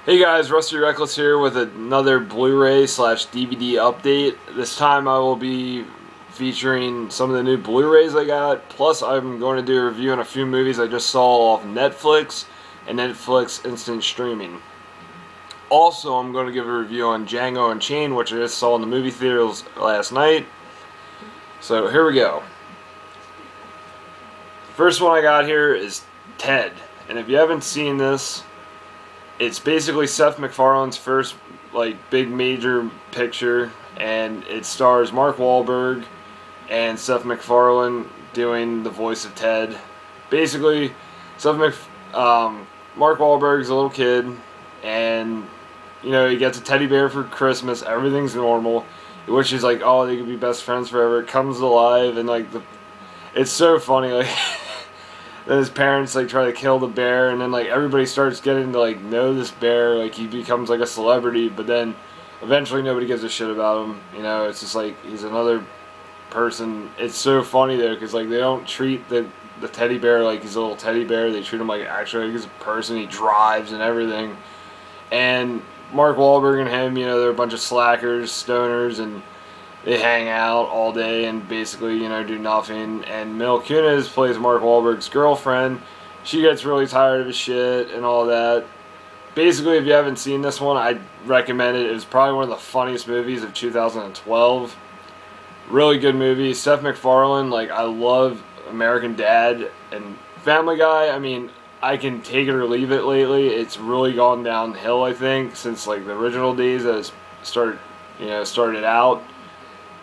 Hey guys, Rusty Reckless here with another Blu Ray / DVD update. This time I will be featuring some of the new Blu Rays I got, plus I'm going to do a review on a few movies I just saw off Netflix and Netflix Instant Streaming. Also, I'm going to give a review on Django Unchained, which I just saw in the movie theaters last night. So here we go. The first one I got here is Ted, and if you haven't seen this, it's basically Seth MacFarlane's first big major picture, and it stars Mark Wahlberg and Seth MacFarlane doing the voice of Ted. Basically, Mark Wahlberg's a little kid, and he gets a teddy bear for Christmas. Everything's normal. He wishes they could be best friends forever. It comes alive, and it's so funny. Then his parents try to kill the bear, and then everybody starts getting to know this bear. He becomes a celebrity, but then eventually nobody gives a shit about him. It's just he's another person. It's so funny though, because they don't treat the teddy bear like he's a little teddy bear. They treat him actually he's a person. He drives and everything. And Mark Wahlberg and him, they're a bunch of slackers, stoners, and they hang out all day and basically, do nothing. And Mila Kunis plays Mark Wahlberg's girlfriend. She gets really tired of his shit and all that. Basically, if you haven't seen this one, I'd recommend it. It was probably one of the funniest movies of 2012. Really good movie. Seth MacFarlane, I love American Dad and Family Guy. I mean, I can take it or leave it lately. It's really gone downhill, I think, since the original days that it started out.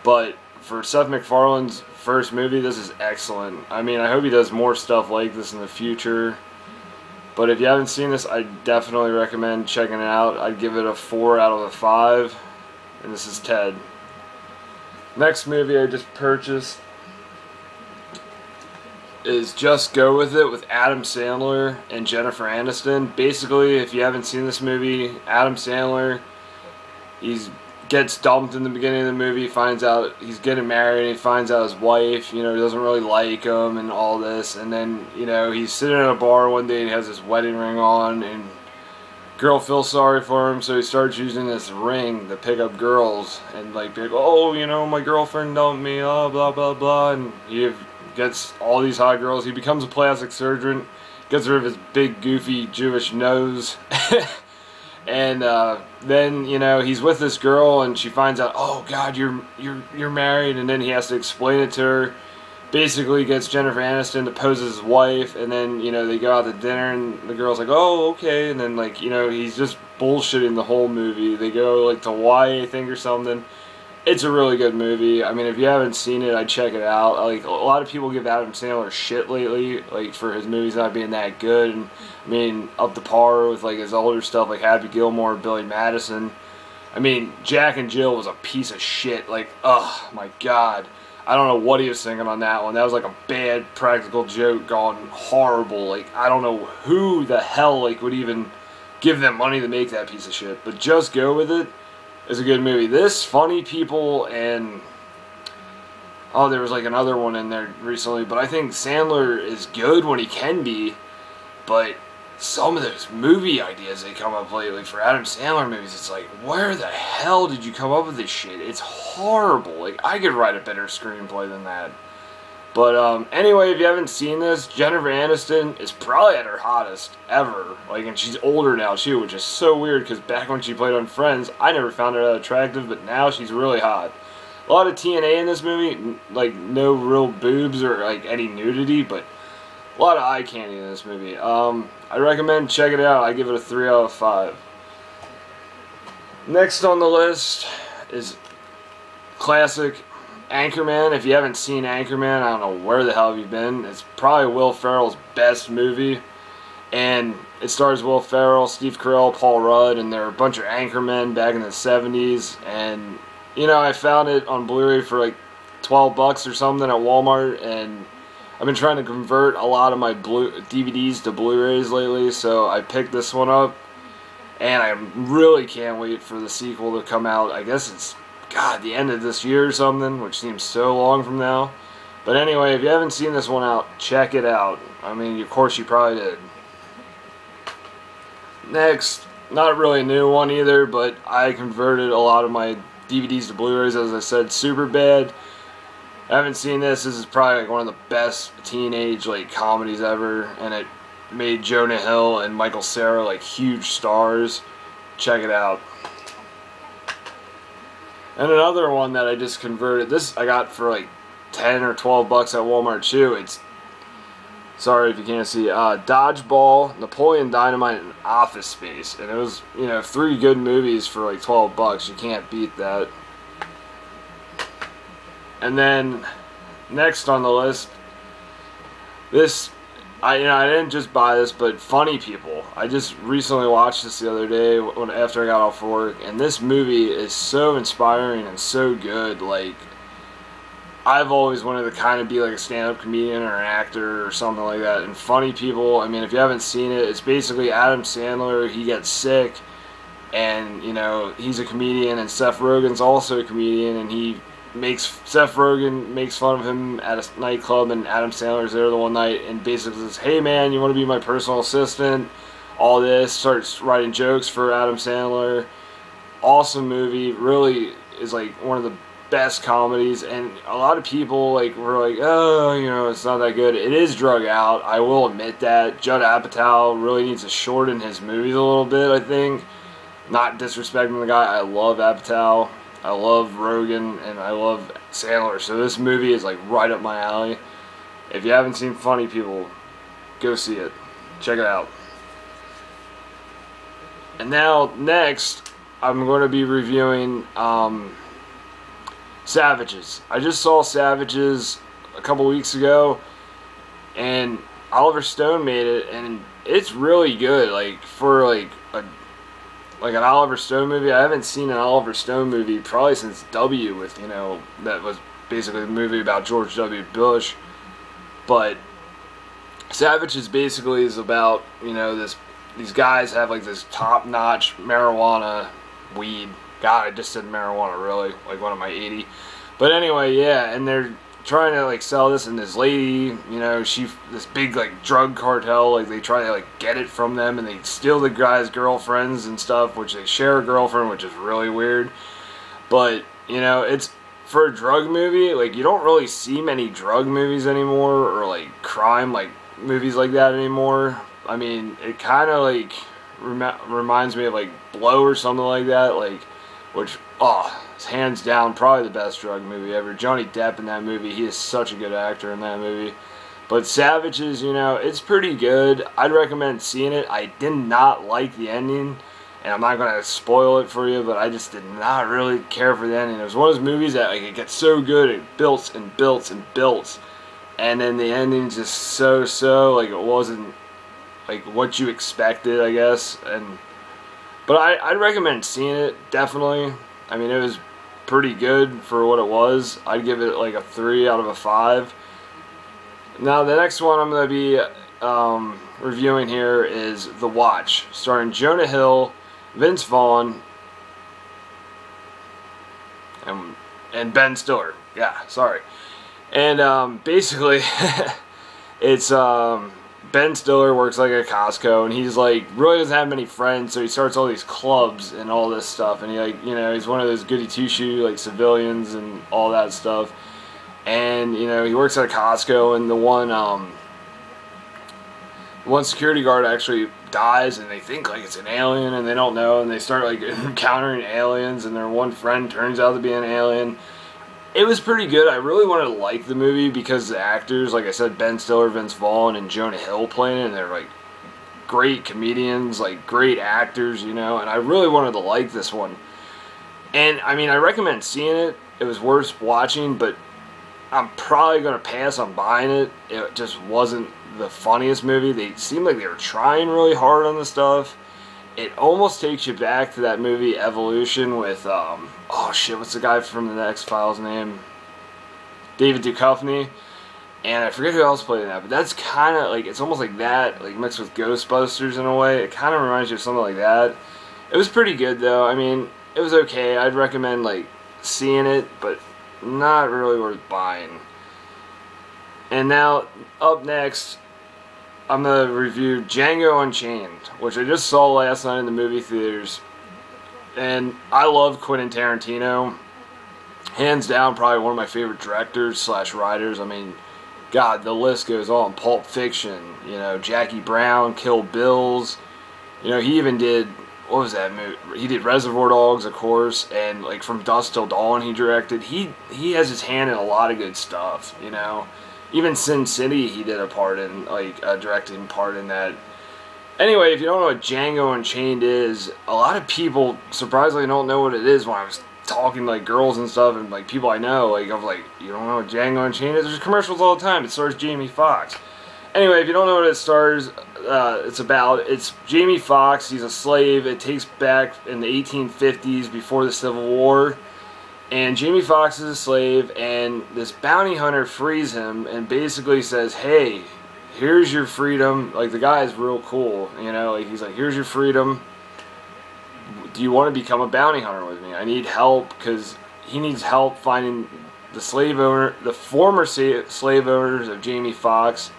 But for Seth MacFarlane's first movie, this is excellent. I mean, I hope he does more stuff like this in the future. But if you haven't seen this, I definitely recommend checking it out. I'd give it a 4 out of a 5. And this is Ted. Next movie I just purchased is Just Go With It with Adam Sandler and Jennifer Aniston. Basically, if you haven't seen this movie, Adam Sandler, gets dumped in the beginning of the movie, finds out he's getting married, and he finds out his wife, he doesn't really like him and all this, and then, he's sitting at a bar one day and he has his wedding ring on, and girl feels sorry for him, so he starts using this ring to pick up girls, and be like, oh, my girlfriend dumped me, blah, blah, blah, and he gets all these hot girls. He becomes a plastic surgeon, gets rid of his big, goofy, Jewish nose, and then he's with this girl, and she finds out, oh God, you're married, and then he has to explain it to her. Basically, gets Jennifer Aniston to pose as his wife, and then they go out to dinner, and the girl's like, oh okay, and then he's just bullshitting the whole movie. They go to Hawaii, I think, or something. It's a really good movie. I mean, if you haven't seen it, I'd check it out. A lot of people give Adam Sandler shit lately, for his movies not being that good. And I mean, up to par with his older stuff, like Happy Gilmore, Billy Madison. I mean, Jack and Jill was a piece of shit. Oh my God, I don't know what he was thinking on that one. That was a bad practical joke gone horrible. I don't know who the hell would even give them money to make that piece of shit. But Just Go With It is a good movie. This, Funny People, and there was another one in there recently, but I think Sandler is good when he can be, but some of those movie ideas they come up lately for Adam Sandler movies, it's where the hell did you come up with this shit? It's horrible. I could write a better screenplay than that. But anyway, if you haven't seen this, Jennifer Aniston is probably at her hottest ever. And she's older now too, which is so weird because back when she played on Friends, I never found her that attractive, but now she's really hot. A lot of TNA in this movie, no real boobs or any nudity, but a lot of eye candy in this movie. I recommend checking it out. I give it a 3 out of 5. Next on the list is classic Anchorman. If you haven't seen Anchorman, I don't know where the hell have you been. It's probably Will Ferrell's best movie, and it stars Will Ferrell, Steve Carell, Paul Rudd, and there are a bunch of Anchormen back in the 70s, and I found it on Blu-ray for $12 or something at Walmart, and I've been trying to convert a lot of my DVDs to Blu-rays lately, so I picked this one up, and I really can't wait for the sequel to come out. I guess it's the end of this year or something, which seems so long from now. But anyway, if you haven't seen this one out, check it out. I mean, of course you probably did. Next not really a new one either, but I converted a lot of my DVDs to Blu-rays, as I said. Superbad. I haven't seen this. This is probably like one of the best teenage like comedies ever, and it made Jonah Hill and Michael Cera like huge stars. Check it out. And another one that I just converted. This I got for like 10 or 12 bucks at Walmart too. It's, sorry if you can't see, Dodgeball, Napoleon, Dynamite, and Office Space. And it was, you know, 3 good movies for like 12 bucks. You can't beat that. And then next on the list, this, I didn't just buy this, but Funny People. I just recently watched this the other day after I got off work, and this movie is so inspiring and so good. Like, I've always wanted to kind of be like a stand-up comedian or an actor or something like that. And Funny People, I mean, if you haven't seen it, it's basically Adam Sandler. He gets sick, and, you know, he's a comedian, and Seth Rogen's also a comedian, and Seth Rogen makes fun of him at a nightclub, and Adam Sandler's there the one night and basically says, "Hey man, you want to be my personal assistant?" All this, starts writing jokes for Adam Sandler. Awesome movie, really is like one of the best comedies, and a lot of people like were like, "Oh, you know, it's not that good." It is drug out, I will admit that. Judd Apatow really needs to shorten his movies a little bit, I think. Not disrespecting the guy, I love Apatow. I love Rogen, and I love Sandler, so this movie is like right up my alley. If you haven't seen Funny People, go see it. Check it out. And now, next, I'm going to be reviewing Savages. I just saw Savages a couple weeks ago, and Oliver Stone made it, and it's really good. Like, for like an Oliver Stone movie. I haven't seen an Oliver Stone movie probably since W, with, you know, that was basically the movie about George W. Bush. But Savages basically is about, you know, these guys have like this top-notch marijuana weed. God, I just said marijuana, really, like what am I, 80? But anyway, yeah, and they're trying to like sell this, and this lady, you know, this big like drug cartel, like they try to like get it from them, and they steal the guy's girlfriends and stuff, which they share a girlfriend, which is really weird. But, you know, it's for a drug movie, like you don't really see many drug movies anymore, or like crime like movies like that anymore. I mean, it kind of like reminds me of like Blow or something like that, like, which, oh, it's hands down probably the best drug movie ever. Johnny Depp in that movie, he is such a good actor in that movie. But Savages, you know, it's pretty good. I'd recommend seeing it. I did not like the ending, and I'm not going to spoil it for you, but I just did not really care for the ending. It was one of those movies that like it gets so good, it builds and builds and builds, and then the ending's just so, like it wasn't like what you expected, I guess. But I'd recommend seeing it, definitely. I mean, it was pretty good for what it was. I'd give it like a 3 out of a 5. Now, the next one I'm going to be reviewing here is The Watch, starring Jonah Hill, Vince Vaughn, and Ben Stiller. Yeah, sorry. And basically, it's Ben Stiller works like at Costco, and he's like really doesn't have many friends, so he starts all these clubs and all this stuff, and he, like, you know, he's one of those goody two-shoe like civilians and all that stuff. And, you know, he works at a Costco, and the one security guard actually dies, and they think like it's an alien, and they don't know, and they start like encountering aliens, and their one friend turns out to be an alien. It was pretty good. I really wanted to like the movie because the actors, like I said, Ben Stiller, Vince Vaughn, and Jonah Hill playing it, and they're like great comedians, like great actors, you know, and I really wanted to like this one. And I mean, I recommend seeing it. It was worth watching, but I'm probably going to pass on buying it. It just wasn't the funniest movie. They seemed like they were trying really hard on the stuff. It almost takes you back to that movie Evolution with, oh shit, what's the guy from the X-Files name? David Duchovny. And I forget who else played in that, but that's kind of like, it's almost like that, like mixed with Ghostbusters in a way. It kind of reminds you of something like that. It was pretty good though. I mean, it was okay. I'd recommend like seeing it, but not really worth buying. And now, up next, I'm going to review Django Unchained, which I just saw last night in the movie theaters. And I love Quentin Tarantino. Hands down, probably one of my favorite directors slash writers. I mean, God, the list goes on. Pulp Fiction, you know, Jackie Brown, Kill Bills. You know, he even did, what was that movie? He did Reservoir Dogs, of course, and like From Dusk Till Dawn he directed. He has his hand in a lot of good stuff, you know. Even Sin City he did a part in, like a directing part in that. Anyway, if you don't know what Django Unchained is, a lot of people surprisingly don't know what it is. When I was talking to like girls and stuff and like people I know, like I'm like, you don't know what Django Unchained is? There's commercials all the time. It stars Jamie Foxx. Anyway, if you don't know what it stars, it's Jamie Foxx. He's a slave. It takes back in the 1850s before the Civil War. And Jamie Foxx is a slave, and this bounty hunter frees him and basically says, hey, here's your freedom. Like, the guy is real cool, you know, like, he's like, here's your freedom. Do you want to become a bounty hunter with me? I need help, because he needs help finding the former slave owners of Jamie Foxx.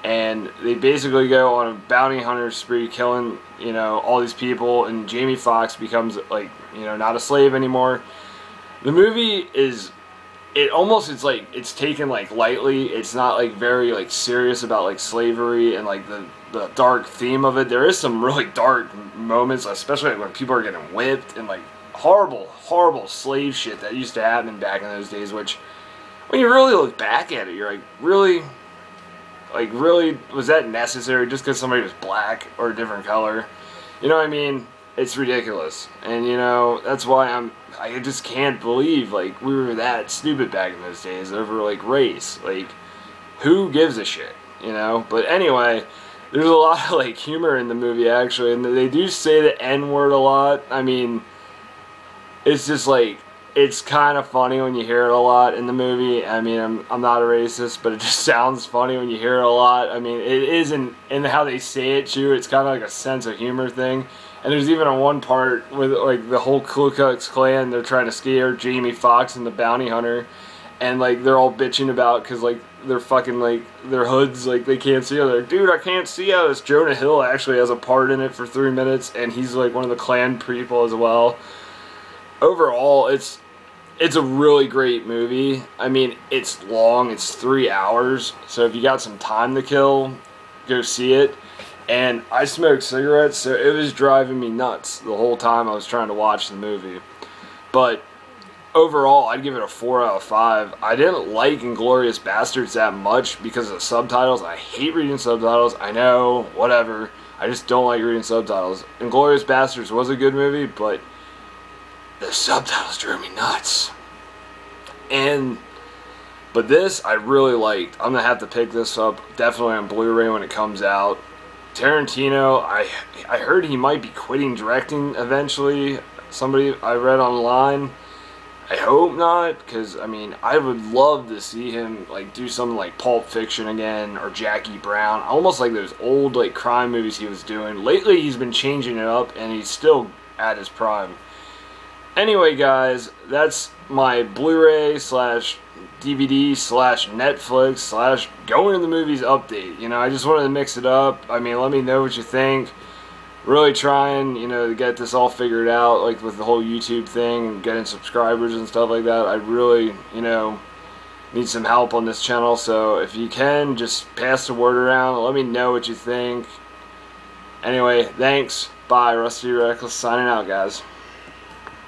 And they basically go on a bounty hunter spree, killing, you know, all these people, and Jamie Foxx becomes, like, you know, not a slave anymore. The movie is, it's like, it's taken, like, lightly. It's not, like, very, like, serious about, like, slavery and, like, the dark theme of it. There is some really dark moments, especially like, when people are getting whipped and, like, horrible, horrible slave shit that used to happen back in those days, which, when you really look back at it, you're like, really? Like, really, was that necessary just because somebody was black or a different color? You know what I mean? It's ridiculous. And, you know, that's why I just can't believe, like, we were that stupid back in those days over, like, race. Like, who gives a shit, you know? But anyway, there's a lot of, like, humor in the movie, actually. And they do say the N-word a lot. I mean, it's just, like, it's kind of funny when you hear it a lot in the movie. I mean, I'm not a racist, but it just sounds funny when you hear it a lot. I mean, it is in how they say it, too. It's kind of like a sense of humor thing. And there's even a one part with, like, the whole Ku Klux Klan, they're trying to scare Jamie Foxx and the bounty hunter. And, like, they're all bitching about, because, like, they're fucking, like, their hoods, like, they can't see out. They're like, dude, I can't see out. This Jonah Hill actually has a part in it for 3 minutes, and he's, like, one of the Klan people as well. Overall, it's a really great movie. I mean, it's long. It's 3 hours. So if you got some time to kill, go see it. And I smoked cigarettes, so it was driving me nuts the whole time I was trying to watch the movie. But overall, I'd give it a 4 out of 5. I didn't like Inglourious Basterds that much because of the subtitles. I hate reading subtitles. I know, whatever. I just don't like reading subtitles. Inglourious Basterds was a good movie, but the subtitles drove me nuts. But this, I really liked. I'm going to have to pick this up definitely on Blu Ray when it comes out. Tarantino, I heard he might be quitting directing eventually. Somebody I read online. I hope not, because, I mean, I would love to see him, like, do something like Pulp Fiction again, or Jackie Brown. Almost like those old, like, crime movies he was doing. Lately, he's been changing it up, and he's still at his prime. Anyway, guys, that's my Blu-ray slash DVD slash Netflix slash going to the movies update. You know, I just wanted to mix it up. I mean, let me know what you think. Really trying, you know, to get this all figured out, like with the whole YouTube thing and getting subscribers and stuff like that. I really, you know, need some help on this channel. So if you can, just pass the word around. Let me know what you think. Anyway, thanks. Bye. Rusty Reckless signing out, guys.